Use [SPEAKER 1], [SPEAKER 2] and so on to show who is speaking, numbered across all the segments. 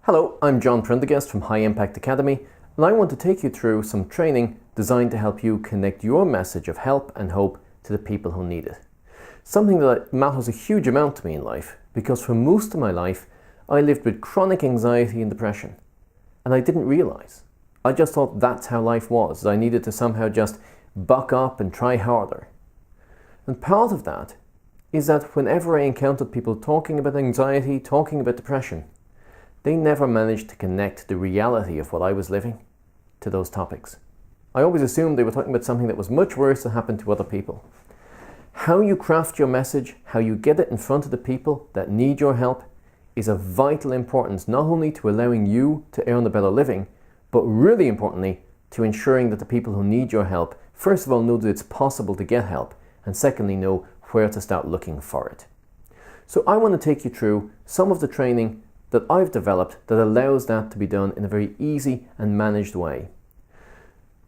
[SPEAKER 1] Hello, I'm John Prendergast from High Impact Academy, and I want to take you through some training designed to help you connect your message of help and hope to the people who need it. Something that matters a huge amount to me in life, because for most of my life I lived with chronic anxiety and depression, and I didn't realize. I just thought that's how life was. I needed to somehow just buck up and try harder. And part of that is that whenever I encountered people talking about anxiety, talking about depression, they never managed to connect the reality of what I was living to those topics. I always assumed they were talking about something that was much worse that happened to other people. How you craft your message, how you get it in front of the people that need your help, is of vital importance, not only to allowing you to earn a better living, but really importantly, to ensuring that the people who need your help, first of all, know that it's possible to get help, and secondly, know where to start looking for it. So I want to take you through some of the training that I've developed that allows that to be done in a very easy and managed way.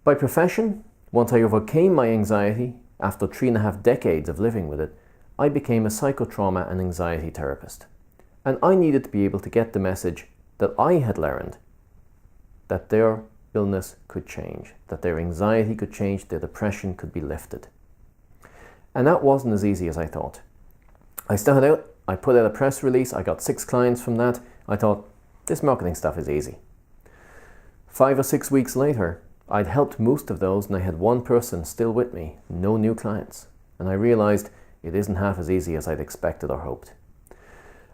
[SPEAKER 1] By profession, once I overcame my anxiety after 3.5 decades of living with it, I became a psychotrauma and anxiety therapist. And I needed to be able to get the message that I had learned, that their illness could change, that their anxiety could change, their depression could be lifted. And that wasn't as easy as I thought. I started out, I put out a press release, I got 6 clients from that. I thought, this marketing stuff is easy. 5 or 6 weeks later, I'd helped most of those and I had 1 person still with me, no new clients. And I realized it isn't half as easy as I'd expected or hoped.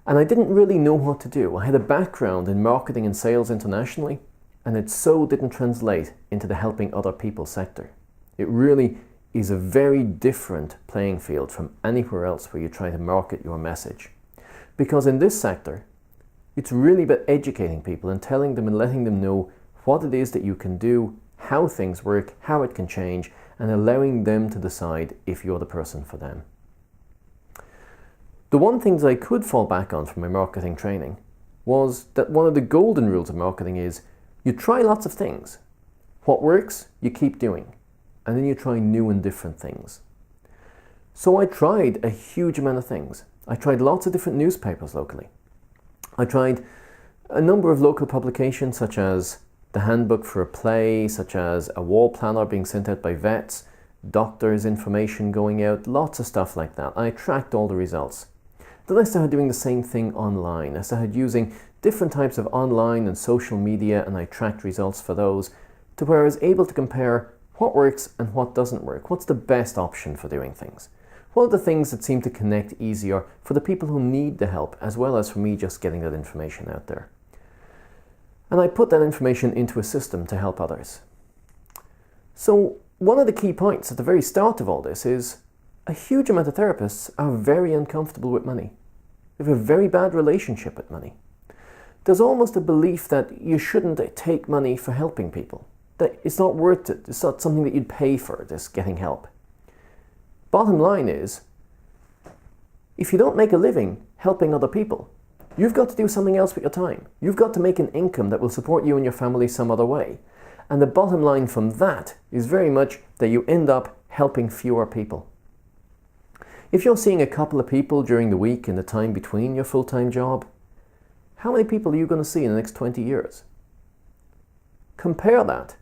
[SPEAKER 1] And I didn't really know what to do. I had a background in marketing and sales internationally, and it so didn't translate into the helping other people sector. It really is a very different playing field from anywhere else where you try to market your message. Because in this sector, it's really about educating people and telling them and letting them know what it is that you can do, how things work, how it can change, and allowing them to decide if you're the person for them. The one thing that I could fall back on from my marketing training was that one of the golden rules of marketing is you try lots of things. What works, you keep doing. And then you try new and different things. So I tried a huge amount of things. I tried lots of different newspapers locally. I tried a number of local publications such as the Handbook for a Play, such as a wall planner being sent out by vets, doctors' information going out, lots of stuff like that. I tracked all the results. Then I started doing the same thing online. I started using different types of online and social media, and I tracked results for those to where I was able to compare what works and what doesn't work. What's the best option for doing things? What are the things that seem to connect easier for the people who need the help, as well as for me just getting that information out there? And I put that information into a system to help others. So one of the key points at the very start of all this is a huge amount of therapists are very uncomfortable with money. They have a very bad relationship with money. There's almost a belief that you shouldn't take money for helping people. That it's not worth it. It's not something that you'd pay for, this getting help. Bottom line is, if you don't make a living helping other people, you've got to do something else with your time. You've got to make an income that will support you and your family some other way. And the bottom line from that is very much that you end up helping fewer people. If you're seeing a couple of people during the week in the time between your full-time job, how many people are you going to see in the next 20 years? Compare that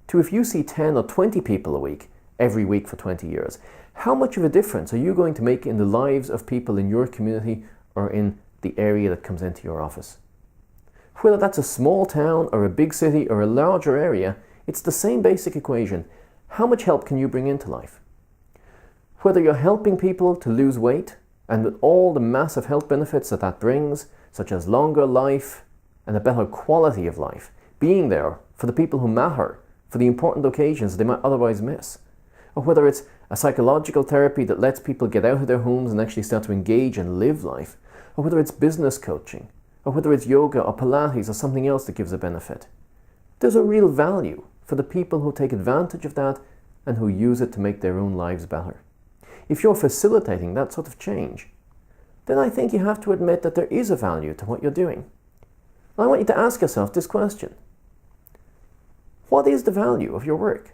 [SPEAKER 1] to if you see 10 or 20 people a week, every week for 20 years. How much of a difference are you going to make in the lives of people in your community or in the area that comes into your office? Whether that's a small town or a big city or a larger area, it's the same basic equation. How much help can you bring into life? Whether you're helping people to lose weight, and with all the massive health benefits that that brings, such as longer life and a better quality of life, being there for the people who matter, for the important occasions they might otherwise miss. Or whether it's a psychological therapy that lets people get out of their homes and actually start to engage and live life. Or whether it's business coaching. Or whether it's yoga or Pilates or something else that gives a benefit. There's a real value for the people who take advantage of that and who use it to make their own lives better. If you're facilitating that sort of change, then I think you have to admit that there is a value to what you're doing. I want you to ask yourself this question. What is the value of your work?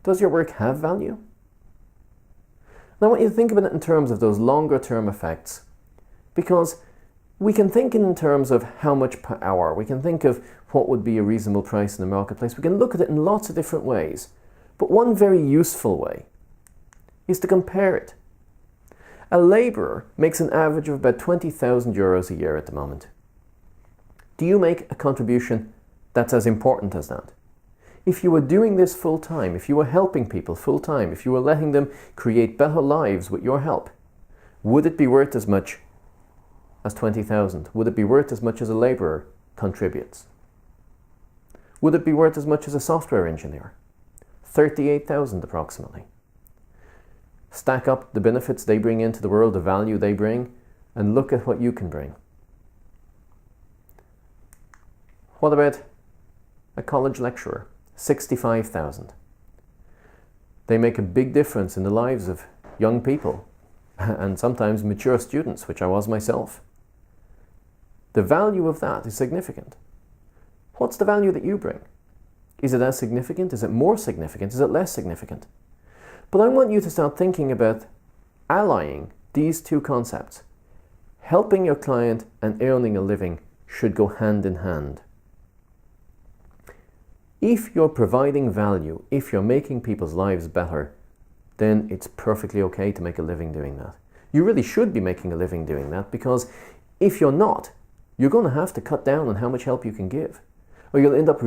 [SPEAKER 1] Does your work have value? And I want you to think about it in terms of those longer term effects, because We can think in terms of how much per hour. We can think of what would be a reasonable price in the marketplace. We can look at it in lots of different ways. But one very useful way is to compare it. A labourer makes an average of about 20,000 euros a year at the moment. Do you make a contribution that's as important as that? If you were doing this full time, if you were helping people full time, if you were letting them create better lives with your help, would it be worth as much as 20,000? Would it be worth as much as a labourer contributes? Would it be worth as much as a software engineer? 38,000 approximately. Stack up the benefits they bring into the world, the value they bring, and look at what you can bring. What about a college lecturer? 65,000. They make a big difference in the lives of young people and sometimes mature students, which I was myself. The value of that is significant. What's the value that you bring? Is it as significant? Is it more significant? Is it less significant? But I want you to start thinking about allying these two concepts. Helping your client and earning a living should go hand in hand. If you're providing value, if you're making people's lives better, then it's perfectly okay to make a living doing that. You really should be making a living doing that, because if you're not, you're going to have to cut down on how much help you can give. Or you'll end up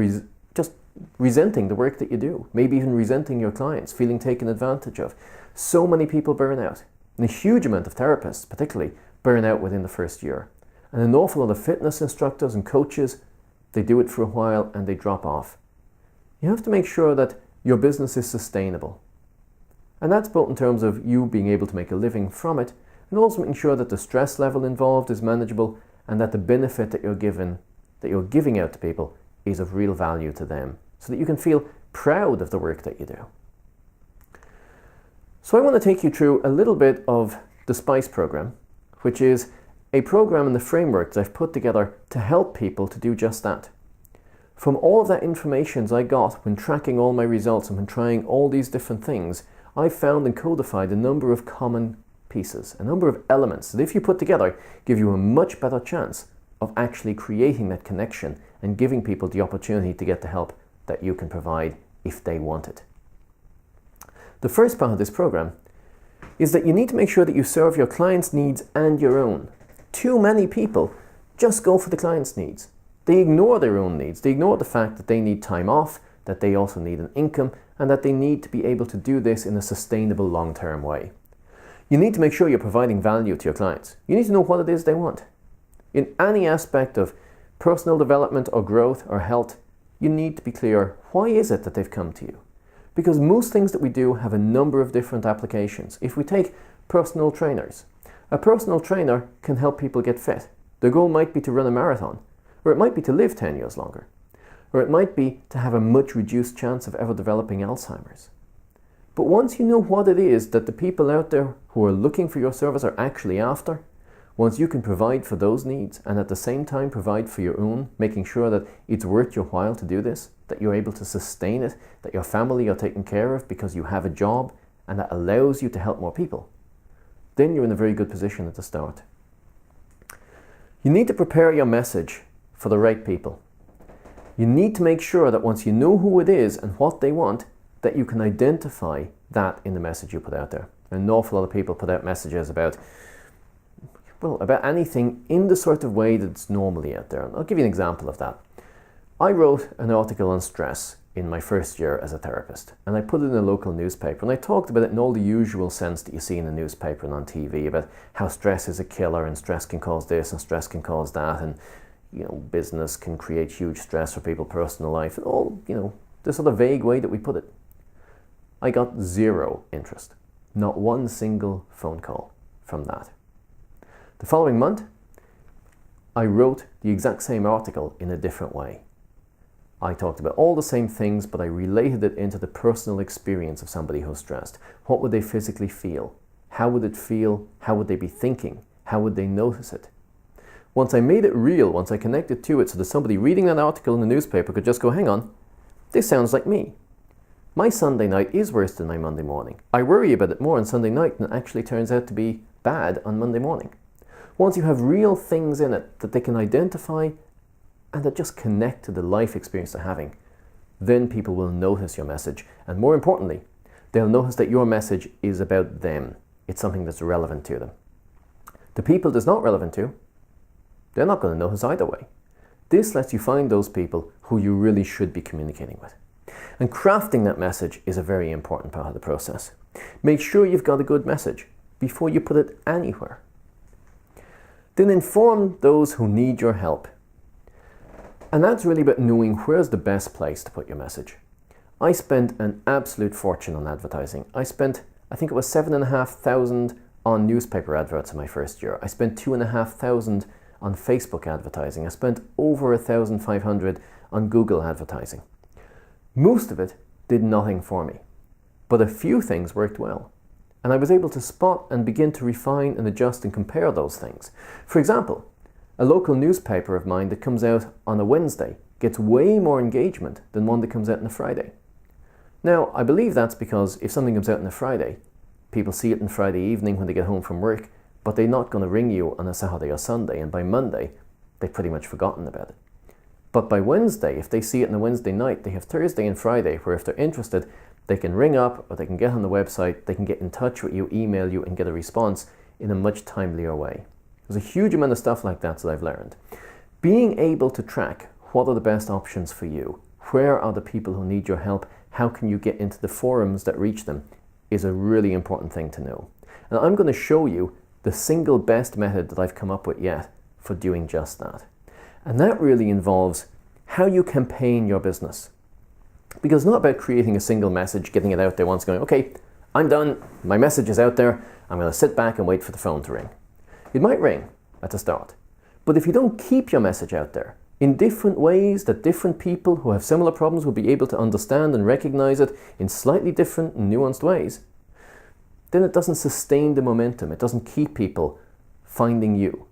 [SPEAKER 1] just resenting the work that you do, maybe even resenting your clients, feeling taken advantage of. So many people burn out, and a huge amount of therapists particularly burn out within the first year. And an awful lot of fitness instructors and coaches, they do it for a while and they drop off. You have to make sure that your business is sustainable. And that's both in terms of you being able to make a living from it, and also making sure that the stress level involved is manageable, and that the benefit that you're giving out to people is of real value to them, so that you can feel proud of the work that you do. So I want to take you through a little bit of the SPICE program, which is a program and the framework that I've put together to help people to do just that. From all of that information I got when tracking all my results and when trying all these different things, I found and codified a number of common pieces, a number of elements that if you put together, give you a much better chance of actually creating that connection and giving people the opportunity to get the help that you can provide if they want it. The first part of this program is that you need to make sure that you serve your clients' needs and your own. Too many people just go for the client's needs. They ignore their own needs. They ignore the fact that they need time off, that they also need an income, and that they need to be able to do this in a sustainable long-term way. You need to make sure you're providing value to your clients. You need to know what it is they want. In any aspect of personal development or growth or health, you need to be clear, why is it that they've come to you? Because most things that we do have a number of different applications. If we take personal trainers, a personal trainer can help people get fit. The goal might be to run a marathon, or it might be to live 10 years longer, or it might be to have a much reduced chance of ever developing Alzheimer's. But once you know what it is that the people out there who are looking for your service are actually after, once you can provide for those needs and at the same time provide for your own, making sure that it's worth your while to do this, that you're able to sustain it, that your family are taken care of because you have a job and that allows you to help more people, then you're in a very good position at the start. You need to prepare your message for the right people. You need to make sure that once you know who it is and what they want, that you can identify that in the message you put out there. An awful lot of people put out messages about anything in the sort of way that's normally out there. And I'll give you an example of that. I wrote an article on stress in my first year as a therapist, and I put it in a local newspaper, and I talked about it in all the usual sense that you see in a newspaper and on TV, about how stress is a killer and stress can cause this and stress can cause that, and business can create huge stress for people's personal life, and all, the sort of vague way that we put it. I got zero interest, not one single phone call from that. The following month, I wrote the exact same article in a different way. I talked about all the same things, but I related it into the personal experience of somebody who's stressed. What would they physically feel? How would it feel? How would they be thinking? How would they notice it? Once I made it real, once I connected to it so that somebody reading that article in the newspaper could just go, hang on, this sounds like me. My Sunday night is worse than my Monday morning. I worry about it more on Sunday night than it actually turns out to be bad on Monday morning. Once you have real things in it that they can identify and that just connect to the life experience they're having, then people will notice your message. And more importantly, they'll notice that your message is about them. It's something that's relevant to them. The people that's not relevant to, they're not going to notice either way. This lets you find those people who you really should be communicating with. And crafting that message is a very important part of the process. Make sure you've got a good message before you put it anywhere. Then inform those who need your help. And that's really about knowing where's the best place to put your message. I spent an absolute fortune on advertising. I spent, I think it was 7,500 on newspaper adverts in my first year. I spent 2,500 on Facebook advertising. I spent over 1,500 on Google advertising. Most of it did nothing for me, but a few things worked well. And I was able to spot and begin to refine and adjust and compare those things. For example, a local newspaper of mine that comes out on a Wednesday gets way more engagement than one that comes out on a Friday. Now, I believe that's because if something comes out on a Friday, people see it on Friday evening when they get home from work, but they're not going to ring you on a Saturday or Sunday, and by Monday, they've pretty much forgotten about it. But by Wednesday, if they see it on a Wednesday night, they have Thursday and Friday where if they're interested, they can ring up or they can get on the website, they can get in touch with you, email you, and get a response in a much timelier way. There's a huge amount of stuff like that I've learned. Being able to track what are the best options for you, where are the people who need your help, how can you get into the forums that reach them, is a really important thing to know. And I'm going to show you the single best method that I've come up with yet for doing just that. And that really involves how you campaign your business. Because it's not about creating a single message, getting it out there once, going, okay, I'm done, my message is out there, I'm going to sit back and wait for the phone to ring. It might ring at the start, but if you don't keep your message out there in different ways that different people who have similar problems will be able to understand and recognize it in slightly different and nuanced ways, then it doesn't sustain the momentum, it doesn't keep people finding you.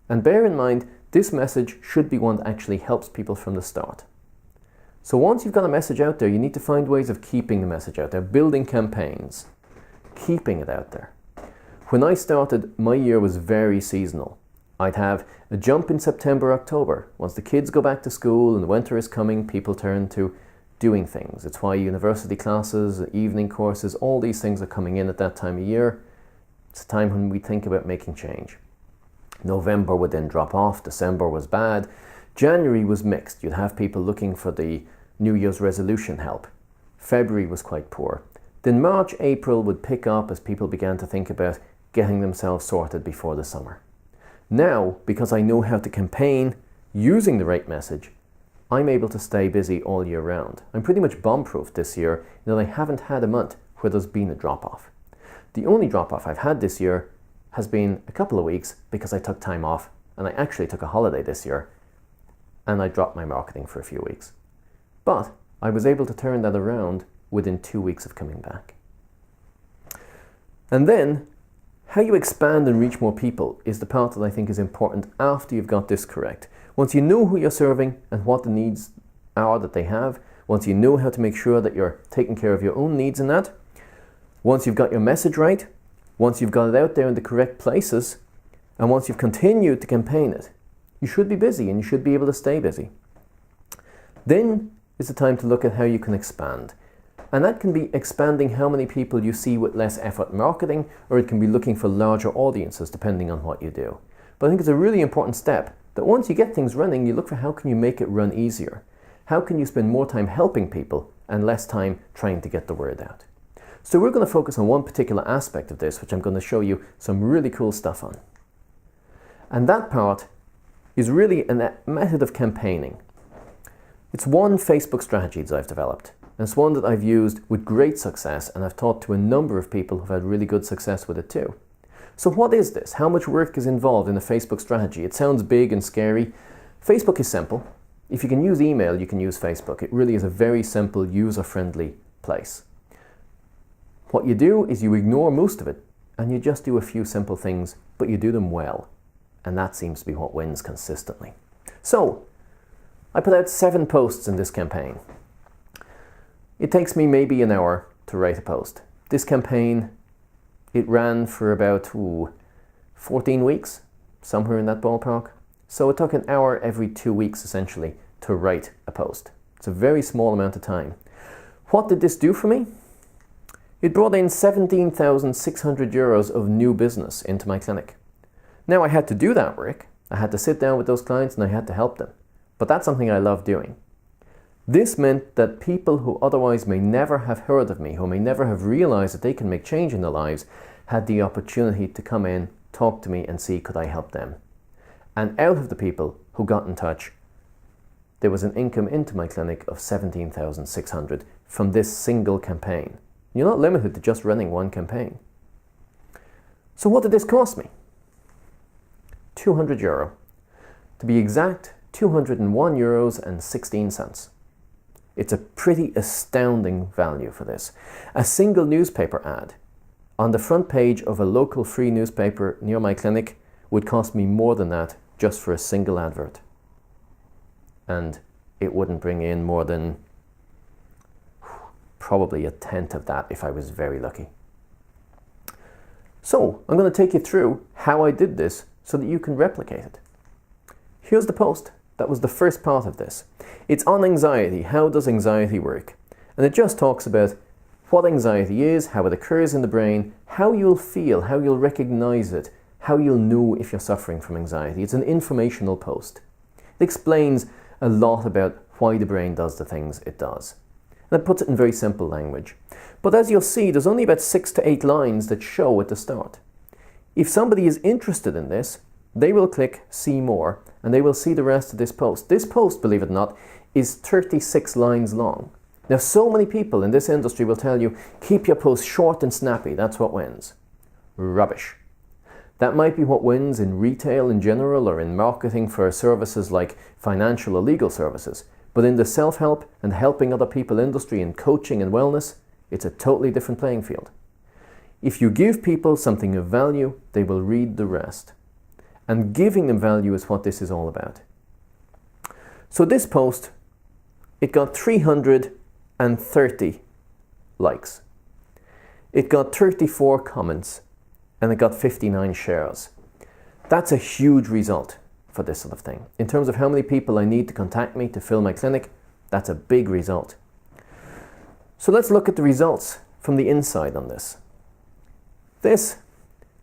[SPEAKER 1] And bear in mind, this message should be one that actually helps people from the start. So once you've got a message out there, you need to find ways of keeping the message out there, building campaigns, keeping it out there. When I started, my year was very seasonal. I'd have a jump in September, October. Once the kids go back to school and the winter is coming, people turn to doing things. It's why university classes, evening courses, all these things are coming in at that time of year. It's a time when we think about making change. November would then drop off, December was bad, January was mixed. You'd have people looking for the New Year's resolution help. February was quite poor. Then March, April would pick up as people began to think about getting themselves sorted before the summer. Now, because I know how to campaign using the right message, I'm able to stay busy all year round. I'm pretty much bomb-proof this year in that I haven't had a month where there's been a drop-off. The only drop-off I've had this year has been a couple of weeks because I took time off, and I actually took a holiday this year, and I dropped my marketing for a few weeks. But I was able to turn that around within 2 weeks of coming back. And then, how you expand and reach more people is the part that I think is important after you've got this correct. Once you know who you're serving and what the needs are that they have, once you know how to make sure that you're taking care of your own needs in that, once you've got your message right, once you've got it out there in the correct places, and once you've continued to campaign it, you should be busy and you should be able to stay busy. Then is the time to look at how you can expand. And that can be expanding how many people you see with less effort marketing, or it can be looking for larger audiences depending on what you do. But I think it's a really important step that once you get things running, you look for how can you make it run easier? How can you spend more time helping people and less time trying to get the word out? So we're going to focus on one particular aspect of this, which I'm going to show you some really cool stuff on. And that part is really a method of campaigning. It's one Facebook strategy that I've developed. And it's one that I've used with great success, and I've taught to a number of people who've had really good success with it too. So what is this? How much work is involved in a Facebook strategy? It sounds big and scary. Facebook is simple. If you can use email, you can use Facebook. It really is a very simple, user-friendly place. What you do is you ignore most of it, and you just do a few simple things, but you do them well. And that seems to be what wins consistently. So, I put out 7 posts in this campaign. It takes me maybe an hour to write a post. This campaign, it ran for about 14 weeks. somewhere in that ballpark. So it took an hour every 2 weeks essentially to write a post. It's a very small amount of time. What did this do for me? It brought in 17,600 euros of new business into my clinic. Now I had to do that work. I had to sit down with those clients and I had to help them. But that's something I love doing. This meant that people who otherwise may never have heard of me, who may never have realized that they can make change in their lives, had the opportunity to come in, talk to me and see could I help them. And out of the people who got in touch, there was an income into my clinic of 17,600 from this single campaign. You're not limited to just running one campaign. So what did this cost me? 200 euro. To be exact, 201 euros and 16 cents. It's a pretty astounding value for this. A single newspaper ad on the front page of a local free newspaper near my clinic would cost me more than that just for a single advert. And it wouldn't bring in more than probably a tenth of that if I was very lucky. So I'm going to take you through how I did this so that you can replicate it. Here's the post. That was the first part of this. It's on anxiety. How does anxiety work? And it just talks about what anxiety is, how it occurs in the brain, how you'll feel, how you'll recognize it, how you'll know if you're suffering from anxiety. It's an informational post. It explains a lot about why the brain does the things it does. And it puts it in very simple language. But as you'll see, there's only about 6 to 8 lines that show at the start. If somebody is interested in this, they will click see more and they will see the rest of this post. This post, believe it or not, is 36 lines long. Now, so many people in this industry will tell you, keep your post short and snappy, that's what wins. Rubbish. That might be what wins in retail in general or in marketing for services like financial or legal services. But in the self-help and helping other people industry in coaching and wellness, it's a totally different playing field. If you give people something of value, they will read the rest. And giving them value is what this is all about. So this post, it got 330 likes. It got 34 comments and it got 59 shares. That's a huge result for this sort of thing. In terms of how many people I need to contact me to fill my clinic, that's a big result. So let's look at the results from the inside on this. This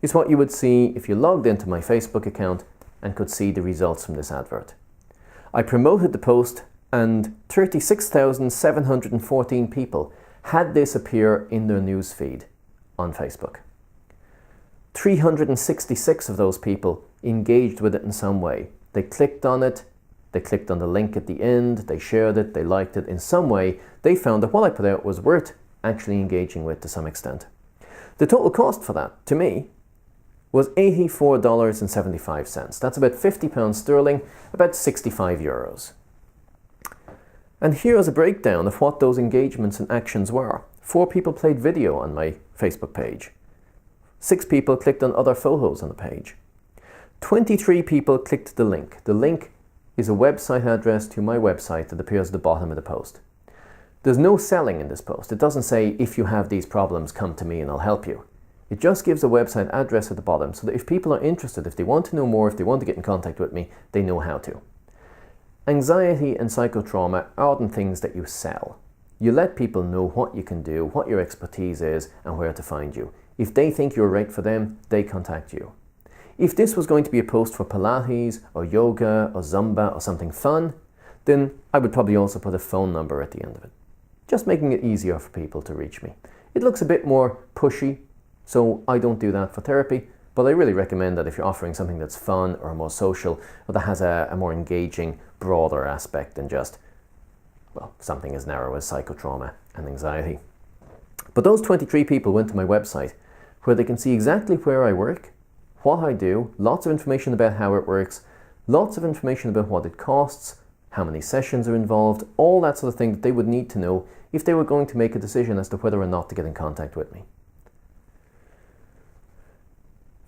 [SPEAKER 1] is what you would see if you logged into my Facebook account and could see the results from this advert. I promoted the post and 36,714 people had this appear in their news feed on Facebook. 366 of those people engaged with it in some way. They clicked on it, they clicked on the link at the end, they shared it, they liked it. In some way, they found that what I put out was worth actually engaging with to some extent. The total cost for that, to me, was $84.75. That's about £50 sterling, about 65 euros. And here's a breakdown of what those engagements and actions were. 4 people played video on my Facebook page. 6 people clicked on other photos on the page. 23 people clicked the link. The link is a website address to my website that appears at the bottom of the post. There's no selling in this post. It doesn't say, if you have these problems, come to me and I'll help you. It just gives a website address at the bottom so that if people are interested, if they want to know more, if they want to get in contact with me, they know how to. Anxiety and psychotrauma aren't things that you sell. You let people know what you can do, what your expertise is, and where to find you. If they think you're right for them, they contact you. If this was going to be a post for Pilates or yoga or Zumba or something fun, then I would probably also put a phone number at the end of it, just making it easier for people to reach me. It looks a bit more pushy, so I don't do that for therapy, but I really recommend that if you're offering something that's fun or more social or that has a more engaging, broader aspect than just, well, something as narrow as psychotrauma and anxiety. But those 23 people went to my website where they can see exactly where I work, what I do, lots of information about how it works, lots of information about what it costs, how many sessions are involved, all that sort of thing that they would need to know if they were going to make a decision as to whether or not to get in contact with me.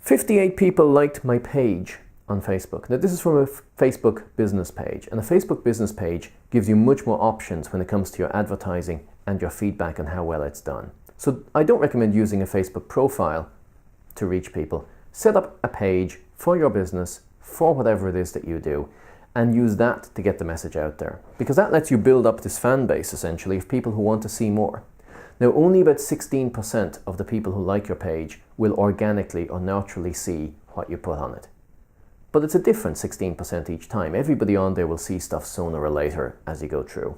[SPEAKER 1] 58 people liked my page on Facebook. Now this is from a Facebook business page, and a Facebook business page gives you much more options when it comes to your advertising and your feedback on how well it's done. So I don't recommend using a Facebook profile to reach people. Set up a page for your business for whatever it is that you do, and use that to get the message out there. Because that lets you build up this fan base, essentially, of people who want to see more. Now, only about 16% of the people who like your page will organically or naturally see what you put on it. But it's a different 16% each time. Everybody on there will see stuff sooner or later as you go through.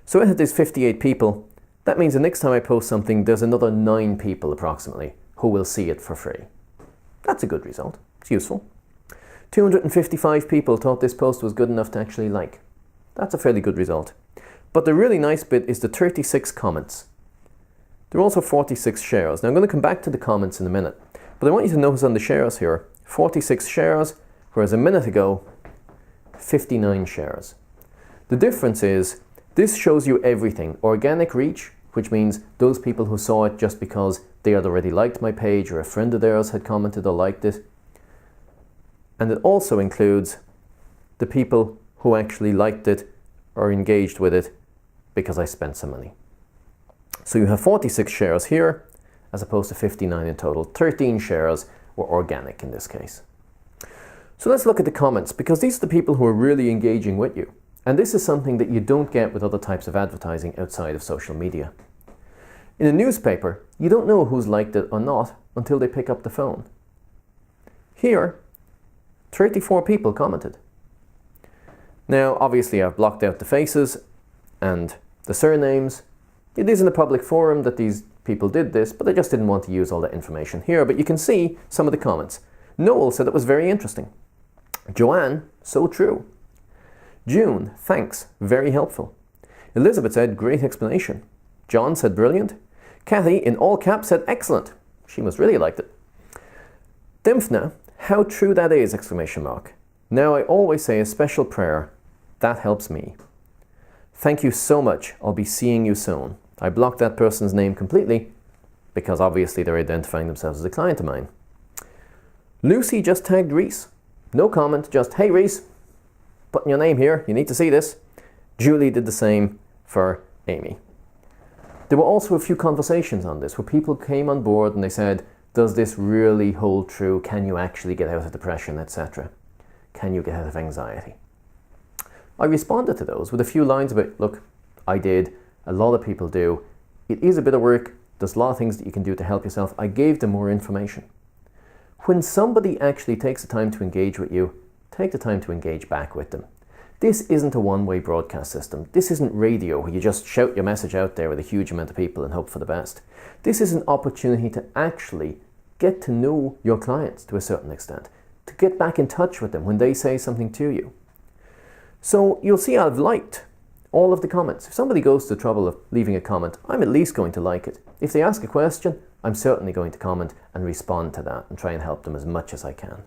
[SPEAKER 1] So I had these 58 people. That means the next time I post something, there's another 9 people approximately who will see it for free. That's a good result. It's useful. 255 people thought this post was good enough to actually like. That's a fairly good result. But the really nice bit is the 36 comments. There are also 46 shares. Now I'm going to come back to the comments in a minute, but I want you to notice on the shares here, 46 shares, whereas a minute ago, 59 shares. The difference is, this shows you everything. Organic reach, which means those people who saw it just because they had already liked my page or a friend of theirs had commented or liked it. And it also includes the people who actually liked it or engaged with it because I spent some money. So you have 46 shares here as opposed to 59 in total. 13 shares were organic in this case. So let's look at the comments, because these are the people who are really engaging with you. And this is something that you don't get with other types of advertising outside of social media. In a newspaper, you don't know who's liked it or not until they pick up the phone. Here, 34 people commented. Now, obviously I've blocked out the faces and the surnames. It is in a public forum that these people did this, but I just didn't want to use all that information here. But you can see some of the comments. Noel said it was very interesting. Joanne, so true. June, thanks, very helpful. Elizabeth said, great explanation. John said, brilliant. Kathy, in all caps, said, excellent. She must really liked it. Dimphna, how true that is, exclamation mark. Now I always say a special prayer. That helps me. Thank you so much. I'll be seeing you soon. I blocked that person's name completely because obviously they're identifying themselves as a client of mine. Lucy just tagged Reese. No comment, just, hey Reese, putting your name here, you need to see this. Julie did the same for Amy. There were also a few conversations on this where people came on board and they said, does this really hold true? Can you actually get out of depression, etc.? Can you get out of anxiety? I responded to those with a few lines about, look, I did, a lot of people do. It is a bit of work, there's a lot of things that you can do to help yourself. I gave them more information. When somebody actually takes the time to engage with you, take the time to engage back with them. This isn't a one-way broadcast system. This isn't radio where you just shout your message out there with a huge amount of people and hope for the best. This is an opportunity to actually get to know your clients to a certain extent, to get back in touch with them when they say something to you. So you'll see I've liked all of the comments. If somebody goes to the trouble of leaving a comment, I'm at least going to like it. If they ask a question, I'm certainly going to comment and respond to that and try and help them as much as I can.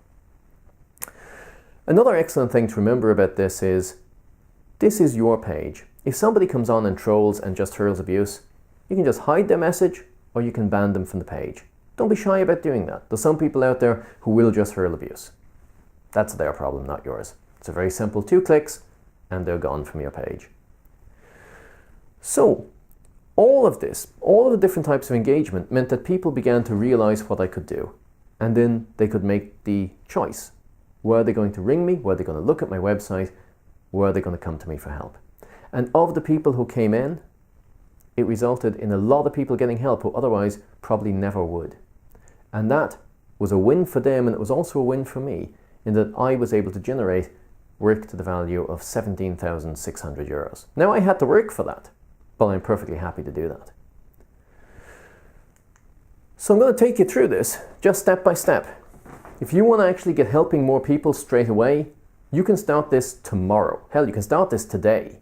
[SPEAKER 1] Another excellent thing to remember about this is your page. If somebody comes on and trolls and just hurls abuse, you can just hide their message or you can ban them from the page. Don't be shy about doing that. There's some people out there who will just hurl abuse. That's their problem, not yours. It's a very simple 2 clicks and they're gone from your page. So, all of this, all of the different types of engagement meant that people began to realize what I could do. And then they could make the choice. Were they going to ring me? Were they going to look at my website? Were they going to come to me for help? And of the people who came in, it resulted in a lot of people getting help who otherwise probably never would. And that was a win for them, and it was also a win for me in that I was able to generate work to the value of 17,600 euros. Now I had to work for that, but I'm perfectly happy to do that. So I'm going to take you through this just step by step. If you want to actually get helping more people straight away, you can start this tomorrow. Hell, you can start this today.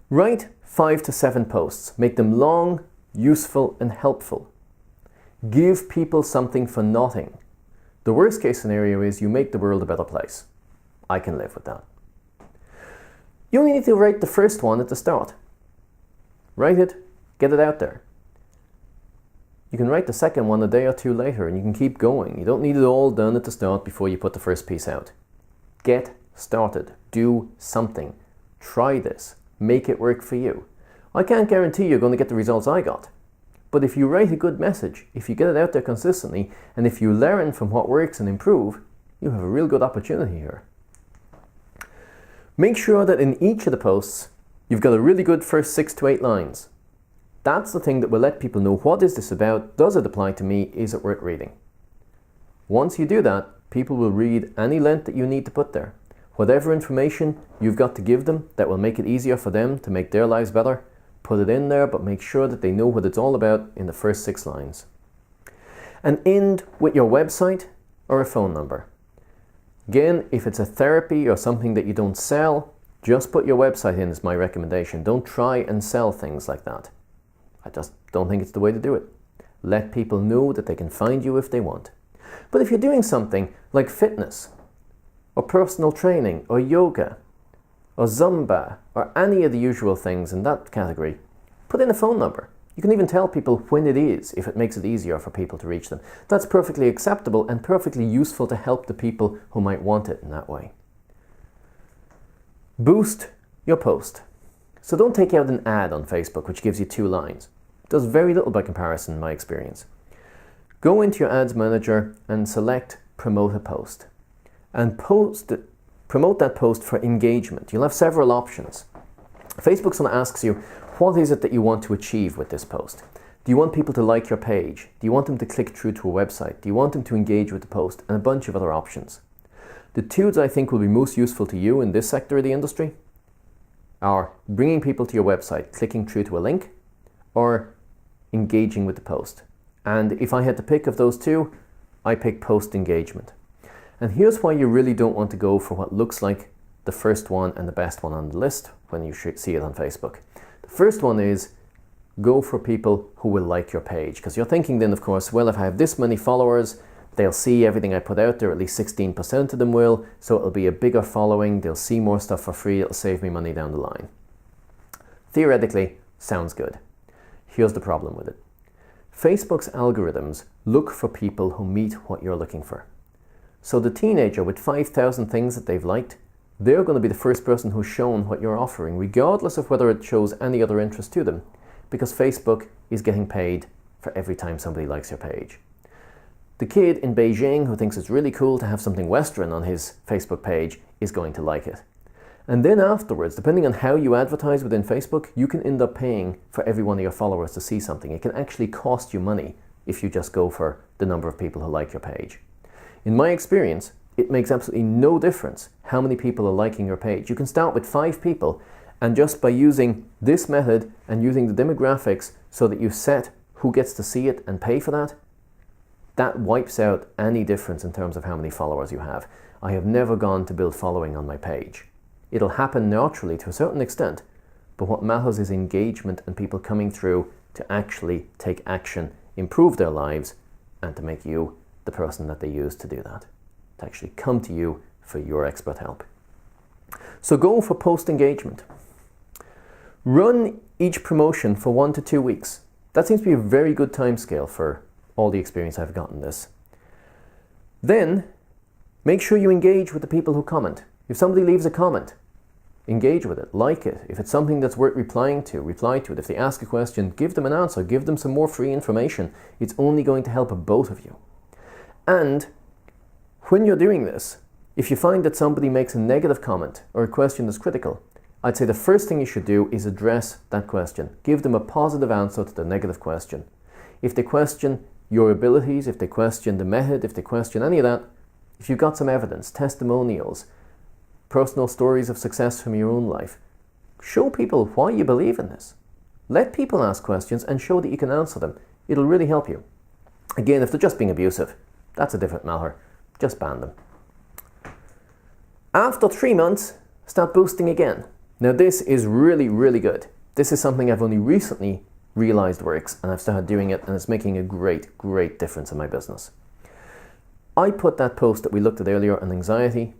[SPEAKER 1] Write 5 to 7 posts. Make them long, useful and helpful. Give people something for nothing. The worst case scenario is you make the world a better place. I can live with that. You only need to write the first one at the start. Write it, get it out there. You can write the second one a day or 2 later and you can keep going. You don't need it all done at the start before you put the first piece out. Get started. Do something. Try this. Make it work for you. I can't guarantee you're going to get the results I got. But if you write a good message, if you get it out there consistently, and if you learn from what works and improve, you have a real good opportunity here. Make sure that in each of the posts, you've got a really good first 6 to 8 lines. That's the thing that will let people know, what is this about? Does it apply to me? Is it worth reading? Once you do that, people will read any length that you need to put there. Whatever information you've got to give them that will make it easier for them to make their lives better, put it in there, but make sure that they know what it's all about in the first 6 lines. And end with your website or a phone number. Again, if it's a therapy or something that you don't sell, just put your website in is my recommendation. Don't try and sell things like that. I just don't think it's the way to do it. Let people know that they can find you if they want. But if you're doing something like fitness, or personal training, or yoga, or Zumba, or any of the usual things in that category, put in a phone number. You can even tell people when it is, if it makes it easier for people to reach them. That's perfectly acceptable and perfectly useful to help the people who might want it in that way. Boost your post. So don't take out an ad on Facebook which gives you 2 lines. It does very little by comparison in my experience. Go into your ads manager and select promote a post. And promote that post for engagement. You'll have several options. Facebook sort of asks you, what is it that you want to achieve with this post? Do you want people to like your page? Do you want them to click through to a website? Do you want them to engage with the post? And a bunch of other options. The 2 that I think will be most useful to you in this sector of the industry are bringing people to your website, clicking through to a link, or engaging with the post. And if I had to pick of those 2, I pick post engagement. And here's why you really don't want to go for what looks like the first one and the best one on the list when you see it on Facebook. The first one is go for people who will like your page, because you're thinking then, of course, well, if I have this many followers, they'll see everything I put out there, at least 16% of them will, so it'll be a bigger following, they'll see more stuff for free, it'll save me money down the line. Theoretically, sounds good. Here's the problem with it. Facebook's algorithms look for people who meet what you're looking for. So the teenager with 5,000 things that they've liked, they're going to be the first person who's shown what you're offering, regardless of whether it shows any other interest to them, because Facebook is getting paid for every time somebody likes your page. The kid in Beijing who thinks it's really cool to have something Western on his Facebook page is going to like it. And then afterwards, depending on how you advertise within Facebook, you can end up paying for every one of your followers to see something. It can actually cost you money if you just go for the number of people who like your page. In my experience, it makes absolutely no difference how many people are liking your page. You can start with 5 people, and just by using this method and using the demographics so that you set who gets to see it and pay for that, that wipes out any difference in terms of how many followers you have. I have never gone to build following on my page. It'll happen naturally to a certain extent, but what matters is engagement and people coming through to actually take action, improve their lives, and to make you the person that they use to do that. To actually come to you for your expert help. So go for post engagement. Run each promotion for 1 to 2 weeks. That seems to be a very good time scale for all the experience I've gotten this. Then make sure you engage with the people who comment. If somebody leaves a comment, engage with it, like it. If it's something that's worth replying to, reply to it. If they ask a question, give them an answer, give them some more free information. It's only going to help both of you. And when you're doing this, if you find that somebody makes a negative comment or a question that's critical, I'd say the first thing you should do is address that question. Give them a positive answer to the negative question. If they question your abilities, if they question the method, if they question any of that, if you've got some evidence, testimonials, personal stories of success from your own life, show people why you believe in this. Let people ask questions and show that you can answer them. It'll really help you. Again, if they're just being abusive, that's a different matter. Just ban them. After 3 months, start boosting again. Now this is really, really good. This is something I've only recently realized works, and I've started doing it, and it's making a great, great difference in my business. I put that post that we looked at earlier on anxiety,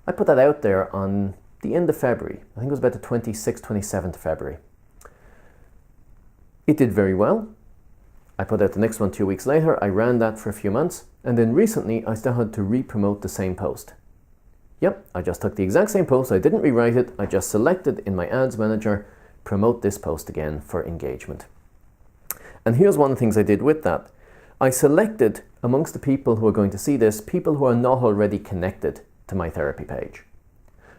[SPEAKER 1] I put that out there on the end of February. I think it was about the 26th, 27th of February. It did very well. I put out the next one 2 weeks later. I ran that for a few months, and then recently I started to re-promote the same post. Yep, I just took the exact same post, I didn't rewrite it, I just selected in my ads manager, promote this post again for engagement. And here's one of the things I did with that. I selected amongst the people who are going to see this, people who are not already connected to my therapy page.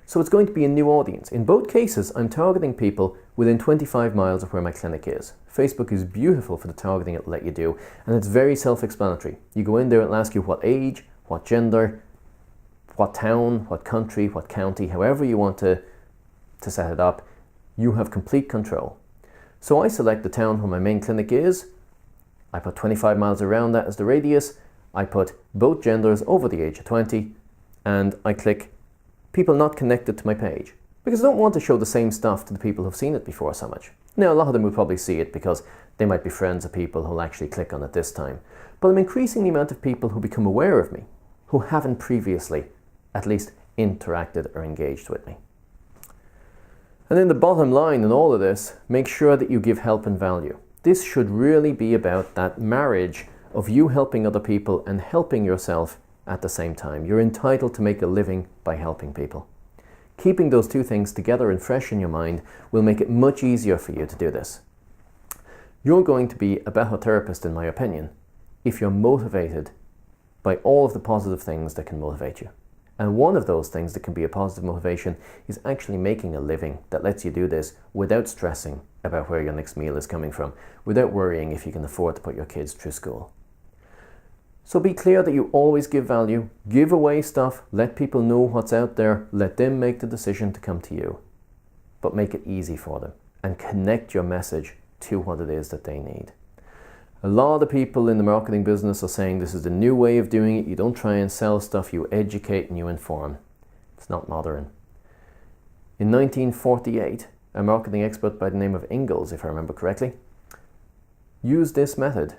[SPEAKER 1] So it's going to be a new audience. In both cases, I'm targeting people within 25 miles of where my clinic is. Facebook is beautiful for the targeting it'll let you do, and it's very self-explanatory. You go in there, it'll ask you what age, what gender, what town, what country, what county, however you want to set it up. You have complete control. So I select the town where my main clinic is. I put 25 miles around that as the radius. I put both genders over the age of 20, and I click people not connected to my page, because I don't want to show the same stuff to the people who've seen it before so much. Now, a lot of them will probably see it because they might be friends of people who'll actually click on it this time. But I'm increasing the amount of people who become aware of me, who haven't previously at least interacted or engaged with me. And then the bottom line in all of this, make sure that you give help and value. This should really be about that marriage of you helping other people and helping yourself at the same time. You're entitled to make a living by helping people. Keeping those two things together and fresh in your mind will make it much easier for you to do this. You're going to be a better therapist, in my opinion, if you're motivated by all of the positive things that can motivate you. And one of those things that can be a positive motivation is actually making a living that lets you do this without stressing about where your next meal is coming from, without worrying if you can afford to put your kids through school. So be clear that you always give value, give away stuff, let people know what's out there, let them make the decision to come to you. But make it easy for them and connect your message to what it is that they need. A lot of the people in the marketing business are saying this is the new way of doing it. You don't try and sell stuff, you educate and you inform. It's not modern. In 1948, a marketing expert by the name of Ingalls, if I remember correctly, used this method,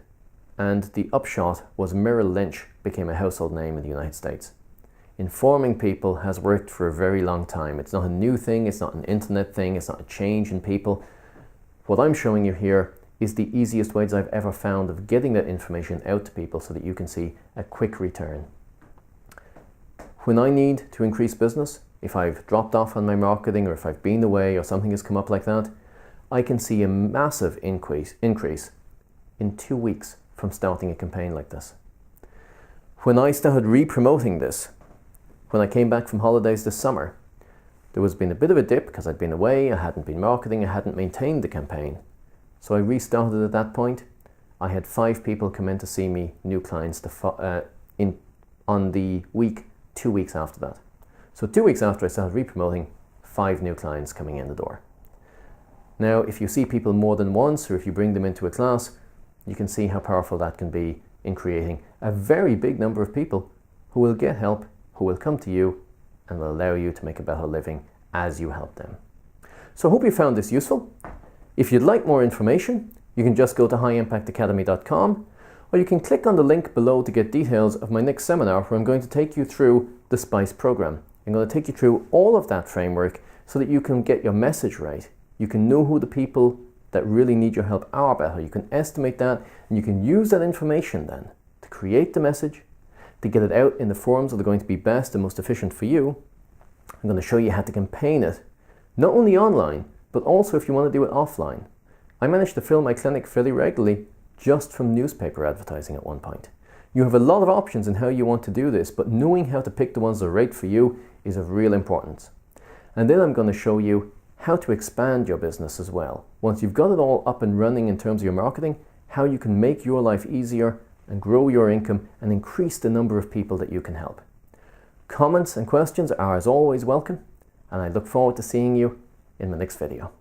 [SPEAKER 1] and the upshot was Merrill Lynch became a household name in the United States. Informing people has worked for a very long time. It's not a new thing, it's not an internet thing, it's not a change in people. What I'm showing you here is the easiest ways I've ever found of getting that information out to people so that you can see a quick return. When I need to increase business, if I've dropped off on my marketing or if I've been away or something has come up like that, I can see a massive increase in 2 weeks from starting a campaign like this. When I started re-promoting this, when I came back from holidays this summer, there was been a bit of a dip because I'd been away, I hadn't been marketing, I hadn't maintained the campaign. So I restarted at that point. I had 5 people come in to see me, new clients, on the week 2 weeks after that. So 2 weeks after I started re-promoting, 5 new clients coming in the door. Now, if you see people more than once, or if you bring them into a class, you can see how powerful that can be in creating a very big number of people who will get help, who will come to you and will allow you to make a better living as you help them. So I hope you found this useful. If you'd like more information, you can just go to highimpactacademy.com, or you can click on the link below to get details of my next seminar where I'm going to take you through the SPICE program. I'm going to take you through all of that framework so that you can get your message right. You can know who the people that really need your help are better. You can estimate that, and you can use that information then to create the message, to get it out in the forms that are going to be best and most efficient for you. I'm going to show you how to campaign it, not only online, but also if you want to do it offline. I managed to fill my clinic fairly regularly just from newspaper advertising at one point. You have a lot of options in how you want to do this, but knowing how to pick the ones that are right for you is of real importance. And then I'm going to show you how to expand your business as well. Once you've got it all up and running in terms of your marketing, how you can make your life easier and grow your income and increase the number of people that you can help. Comments and questions are as always welcome, and I look forward to seeing you in the next video.